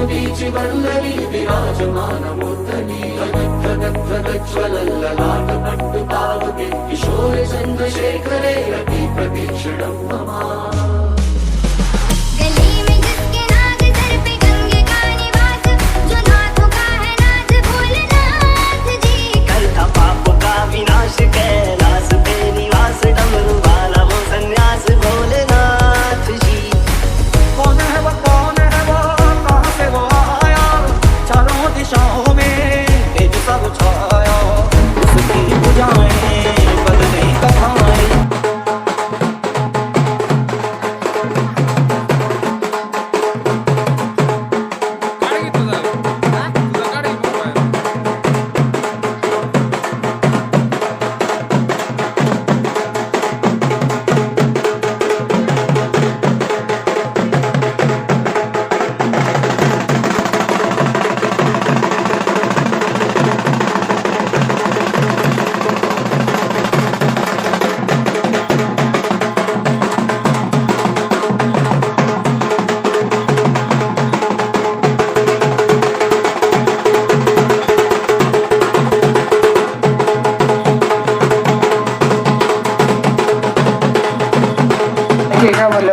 वैष्णवीची वल्लरी विराजमान मूर्तनी ज्वलल्ललाट पट्टु पावके किशोरे चन्द्रशेखरे रति प्रतीक्षणं मम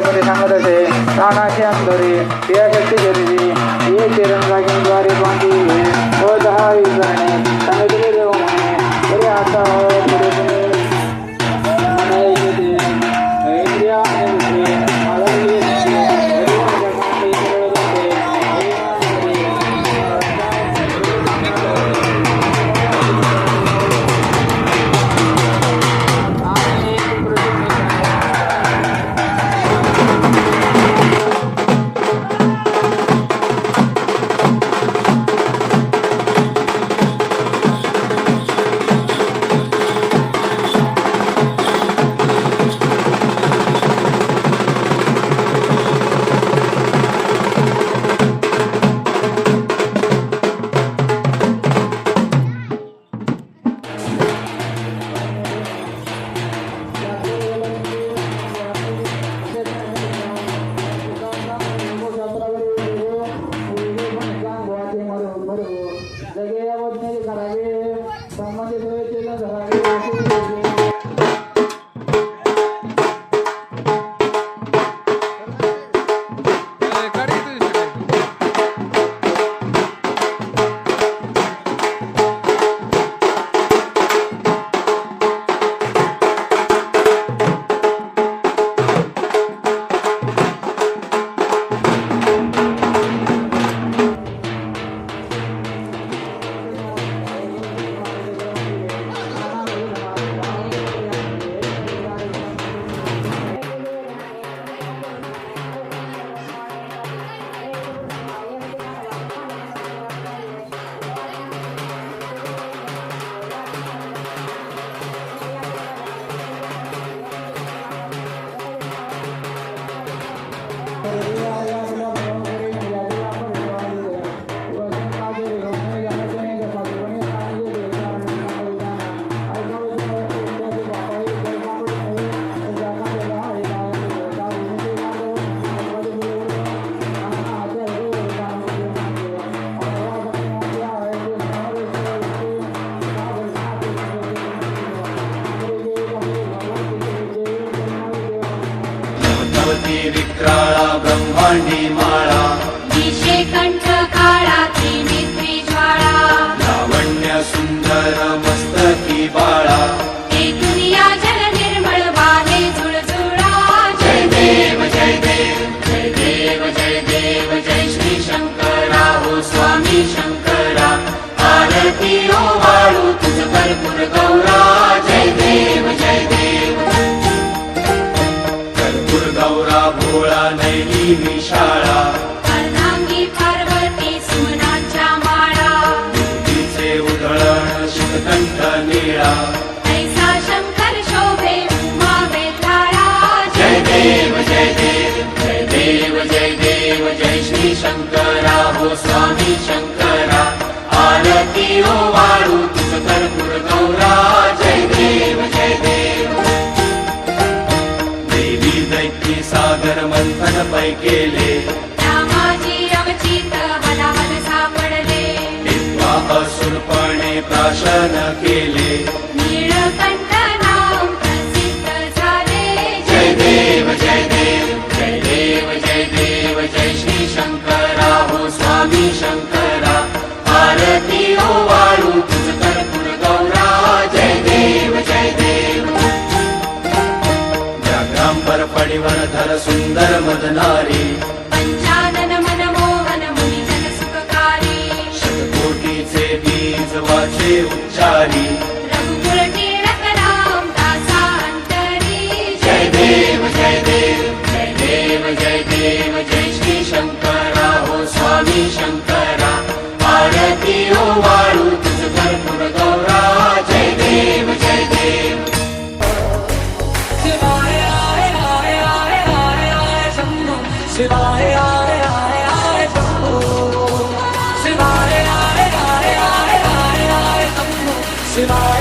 मध्ये सांगत असे प्राणाचे अंतरे या शक्ती शरीरी ये तिरंगाद्वारे बांधी व 10 करणे सांगितले देव म्हणे बरे आता पुढे पुणे इंद्रिया विक्राळा ब्रह्मांडी माळा दिशे कंठ काळा त्रिनेत्री ज्वाळा लावण्य सुंदर मस्तकी बाळा हे दुनिया जल निर्मळ वाहे झुळझुळा जय देव जय देव जय देव जय देव जय श्री शंकरा हो स्वामी शंकरा आरती ओ वाळू तुझ कर्पूर गौरा जय देव जय देव कर्पूर गौरा भोळा नैली विशाळा अर्धांगी पार्वती सुमनाच्या माळा तिचे उधळण शिवकंठ निळा ऐसा शंकर शोभे उमा वेताळा जय देव जय देव जय देव जय देव जय श्री शंकरा हो स्वामी शंकरा आरती ओ वाळू तुझ कर्पूर गौरा जय देव जय देव देवी दैत्य सागर मंथन पै केले रामाजी अवचित हला शूरपणे प्राशन केले. नीळकंठ नाम प्रसिद्ध झाले. जय देव जय देव जय देव जय देव जय श्री शंकरा हो स्वामी शंकरा. आरती ओवाळू तुझ कर्पूर गौरा. जय देव जय देव. व्याघ्रांबर फळीवर धर सुंदर मदनारी. पंचानन मनमोहन मुनिजन सुखकारी. शतकोटीचे बीज वाचे उच्चारी. रघुकुल टिळक राम दासा अंतरी. जय देव जय देव जय देव जय देव जय श्री शंकरा हो स्वामी शंकरा. आरती ओवाळू तुझ कर्पूर गौरा. जय देव जय देव. शिवाय I I I I I Shambho. शिवाय आय आय आय शंभो. शिवाय I I I I I Shambho. शिवाय